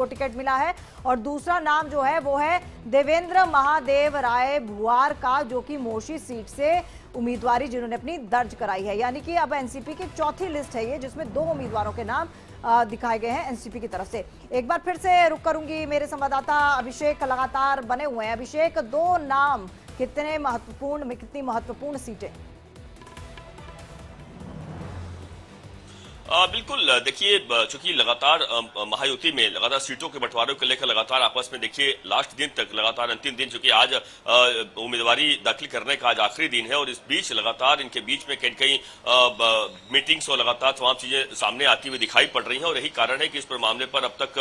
को टिकट मिला है और दूसरा नाम जो है वो है देवेंद्र महादेव राय भुआर का, जो कि मोशी सीट से उम्मीदवारी जिन्होंने अपनी दर्ज कराई है। यानी कि अब एनसीपी की चौथी लिस्ट है ये, जिसमें 2 उम्मीदवारों के नाम दिखाए गए हैं एनसीपी की तरफ से। एक बार फिर से रुक करूंगी, मेरे संवाददाता अभिषेक लगातार बने हुए हैं। अभिषेक, 2 नाम कितनी महत्वपूर्ण सीटें? बिल्कुल, देखिए, चूंकि लगातार महायुति में लगातार सीटों के बंटवारे को लेकर लगातार आपस में देखिए लास्ट दिन तक लगातार अंतिम दिन, चूंकि आज उम्मीदवारी दाखिल करने का आज आखिरी दिन है और इस बीच लगातार इनके बीच में कहीं कहीं मीटिंग्स और लगातार तमाम चीजें सामने आती हुई दिखाई पड़ रही हैं और यही कारण है कि इस पर मामले पर अब तक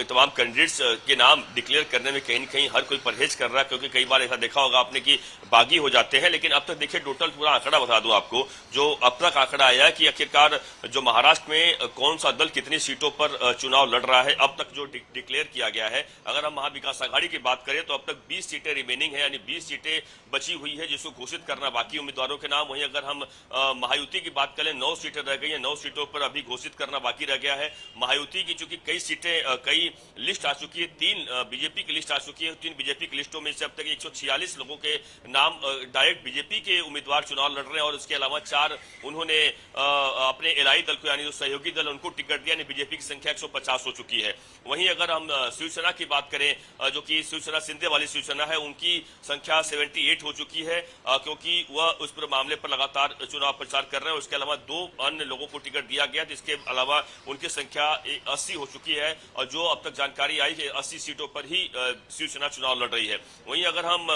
तमाम कैंडिडेट्स के नाम डिक्लेयर करने में कहीं न कहीं हर कोई परहेज कर रहा है, क्योंकि कई बार ऐसा देखा होगा आपने कि बागी हो जाते हैं। लेकिन अब तक देखिए टोटल पूरा आंकड़ा बता दूं आपको, जो अब तक आंकड़ा आया है कि आखिरकार जो महाराष्ट्र में कौन सा दल कितनी सीटों पर चुनाव लड़ रहा है, अब तक जो डिक्लेयर किया गया है। अगर हम महाविकास आघाड़ी की बात करें तो अब तक 20 सीटें रिमेनिंग है, यानी 20 सीटें बची हुई है जिसको घोषित करना बाकी उम्मीदवारों के नाम। वहीं अगर हम महायुति की बात करें, 9 सीटें रह गई हैं, 9 सीटों पर अभी घोषित करना बाकी रह गया है। महायुति की चूंकि कई सीटें कई लिस्ट आ चुकी है, 3 बीजेपी की लिस्ट आ चुकी है, 3 बीजेपी की लिस्टों में से अब तक 146 लोगों के नाम डायरेक्ट बीजेपी के उम्मीदवार चुनाव लड़ रहे हैं और इसके अलावा 4 उन्होंने अपने एलआई दल को, यानी जो सहयोगी दल, उनको टिकट दिया, यानी बीजेपी की संख्या 150 हो चुकी है। वहीं अगर हम शिवसेना की बात करें, जो कि शिवसेना सिंधे वाली शिवसेना है, उनकी संख्या 78 हो चुकी है, क्योंकि वह उस पर मामले पर लगातार चुनाव प्रचार कर रहे हैं। उसके अलावा 2 अन्य लोगों को टिकट दिया गया, जिसके अलावा उनकी संख्या 80 हो चुकी है और जो अब तक जानकारी आई है 80 सीटों पर ही शिवसेना चुनाव लड़ रही है। वहीं अगर हम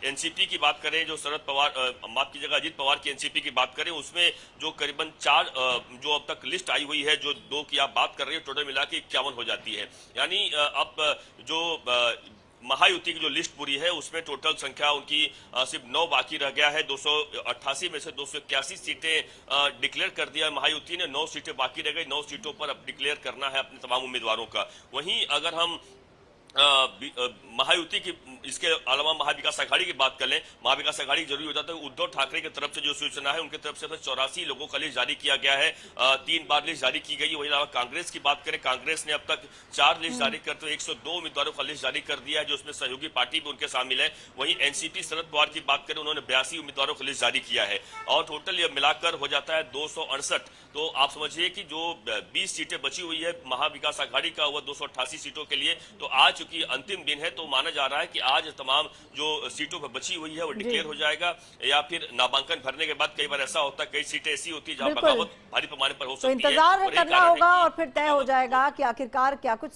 एनसीपी की बात करें, जो शरद पवार, माफ कीजिएगा, अजीत पवार की एनसीपी की बात करें, उसमें जो करीबन 4 जो अब तक लिस्ट आई हुई है, जो 2 की आप बात कर रहे हैं, टोटल मिला के 51 हो जाती है। यानी अब जो महायुति की जो लिस्ट पूरी है उसमें टोटल संख्या उनकी सिर्फ 9 बाकी रह गया है। 288 में से 281 सीटें डिक्लेयर कर दिया है महायुति ने, 9 सीटें बाकी रह गई। 9 सीटों पर अब डिक्लेयर करना है अपने तमाम उम्मीदवारों का। वहीं अगर हम महायुति की, इसके अलावा महाविकास आघाड़ी की बात कर लें, महाविकास आघाड़ी जरूरी हो जाता है। उद्धव ठाकरे की तरफ से जो शिवसेना है, उनकी तरफ से 84 लोगों का लिस्ट जारी किया गया है, 3 बार लिस्ट जारी की गई। वहीं अलावा कांग्रेस की बात करें, कांग्रेस ने अब तक 4 लिस्ट जारी करते हुए 102 उम्मीदवारों का लिस्ट जारी कर दिया है, जो उसमें सहयोगी पार्टी भी उनके शामिल है। वहीं एनसीपी शरद पवार की बात करें, उन्होंने 82 उम्मीदवारों का लिस्ट जारी किया है और टोटल यह मिलाकर हो जाता है 268। तो आप समझिए कि जो 20 सीटें बची हुई है महाविकास आघाड़ी का, वह 288 सीटों के लिए। तो आज चूंकि अंतिम दिन है तो माना जा रहा है कि आज तमाम जो सीटों पर बची हुई है वो डिक्लेयर हो जाएगा, या फिर नामांकन भरने के बाद कई बार ऐसा होता है, कई सीटें ऐसी होती है जहां बगावत भारी पैमाने पर हो सकती है। तो इंतजार करना होगा और फिर तय हो जाएगा कि आखिरकार क्या कुछ